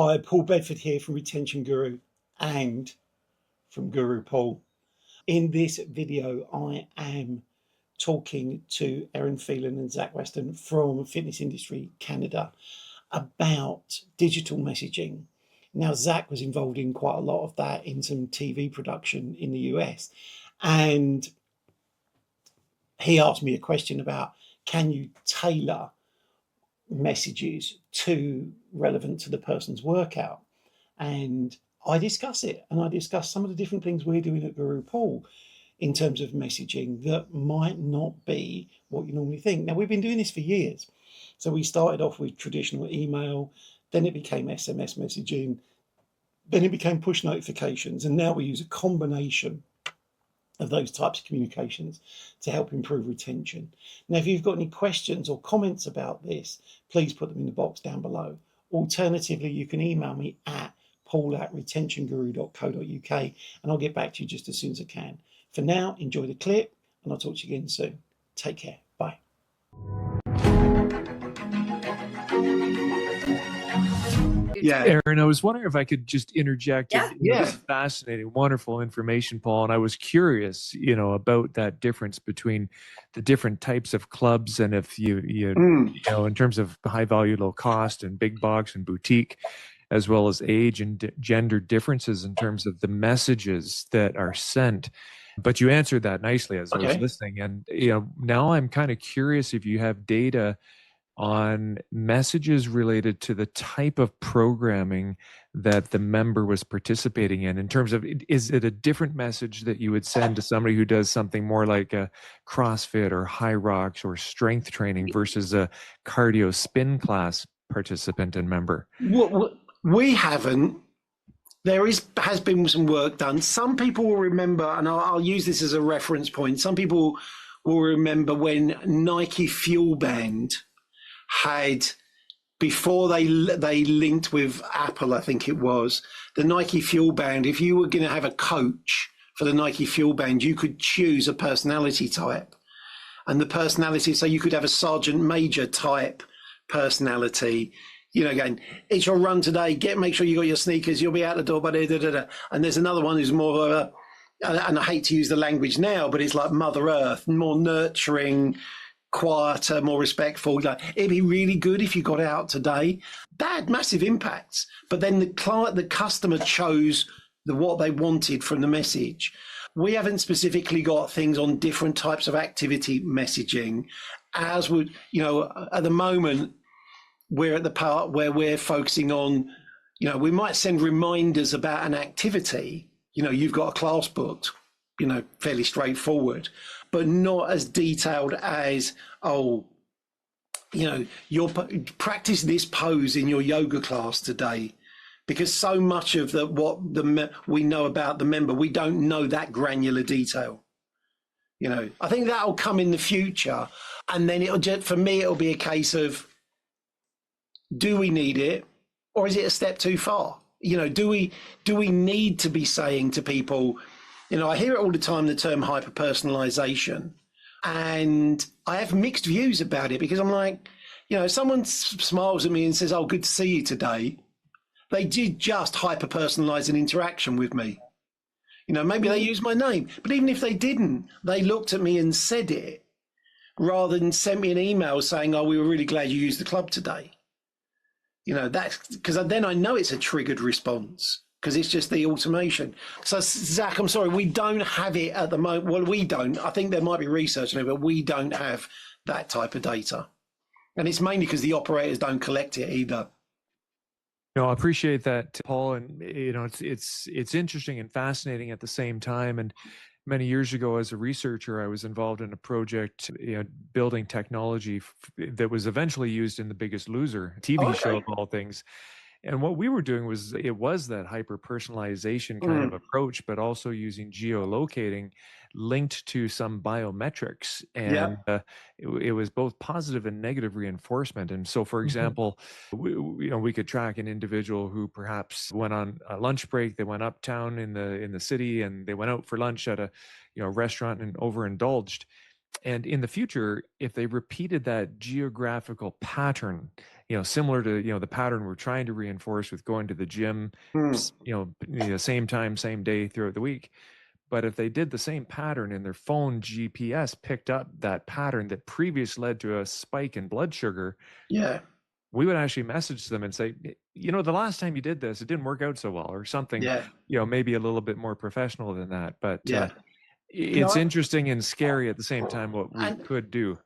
Hi, Paul Bedford here from Retention Guru and from Guru Paul. In this video, I am talking to Erin Phelan and Zach Weston from Fitness Industry Canada about digital messaging. Now, Zach was involved in quite a lot of that in some TV production in the US, and he asked me a question about, can you tailor messages to relevant to the person's workout? And I discuss it, and I discuss some of the different things we're doing at Guru Paul in terms of messaging that might not be what you normally think. Now, we've been doing this for years. So we started off with traditional email, then it became SMS messaging, then it became push notifications, and now we use a combination of those types of communications to help improve retention. Now, if you've got any questions or comments about this, please put them in the box down below. Alternatively, you can email me at paul@retentionguru.co.uk and I'll get back to you just as soon as I can. For now, enjoy the clip and I'll talk to you again soon. Take care. Bye. Yeah, Erin, I was wondering if I could just interject. Yeah. This is fascinating, wonderful information, Paul. And I was curious, about that difference between the different types of clubs, and if you know, in terms of high value, low cost, and big box and boutique, as well as age and gender differences in terms of the messages that are sent. But you answered that nicely as I was listening. And now I'm kind of curious if you have data on messages related to the type of programming that the member was participating in terms of, is it a different message that you would send to somebody who does something more like a CrossFit or high rocks or strength training versus a cardio spin class participant and member? We haven't. There has been some work done. Some people will remember, and I'll use this as a reference point. Some people will remember when Nike Fuel Band had, before they linked with Apple, I think it was, the Nike Fuel Band. If you were going to have a coach for the Nike Fuel Band, you could choose a personality type. And the personality, so you could have a Sergeant Major type personality. Again, it's your run today. Make sure you got your sneakers. You'll be out the door by da. And there's another one who's more of a, and I hate to use the language now, but it's like Mother Earth, more nurturing, quieter, more respectful. It'd be really good if you got out today. That had massive impacts. But then the customer chose what they wanted from the message. We haven't specifically got things on different types of activity messaging, as would, at the moment, we're at the part where we're focusing on, we might send reminders about an activity. You've got a class booked, fairly straightforward, but not as detailed as, you'll practice this pose in your yoga class today. Because so much of we know about the member, we don't know that granular detail. I think that'll come in the future. And then for me, it'll be a case of, do we need it, or is it a step too far? Do we need to be saying to people, I hear it all the time, the term hyper-personalisation, and I have mixed views about it, because I'm like, someone smiles at me and says, "Oh, good to see you today." They did just hyper-personalise an interaction with me. Maybe they used my name, but even if they didn't, they looked at me and said it, rather than sent me an email saying, "Oh, we were really glad you used the club today." That's because then I know it's a triggered response, because it's just the automation. So, Zach, I'm sorry, we don't have it at the moment. Well, we don't. I think there might be research on it, but we don't have that type of data. And it's mainly because the operators don't collect it either. I appreciate that, Paul. And, it's interesting and fascinating at the same time. And many years ago, as a researcher, I was involved in a project, building technology that was eventually used in The Biggest Loser TV show of all things. And what we were doing was that hyper-personalization kind of approach, but also using geolocating linked to some biometrics. And it was both positive and negative reinforcement. And so, for example, we could track an individual who perhaps went on a lunch break, they went uptown in the city, and they went out for lunch at a restaurant and overindulged. And in the future, if they repeated that geographical pattern, similar to, the pattern we're trying to reinforce with going to the gym, Mm. same time, same day throughout the week. But if they did the same pattern and their phone GPS picked up that pattern that previously led to a spike in blood sugar, Yeah. we would actually message them and say, the last time you did this, it didn't work out so well, or something, Yeah. maybe a little bit more professional than that. But Yeah. it's interesting and scary at the same time what we And could do.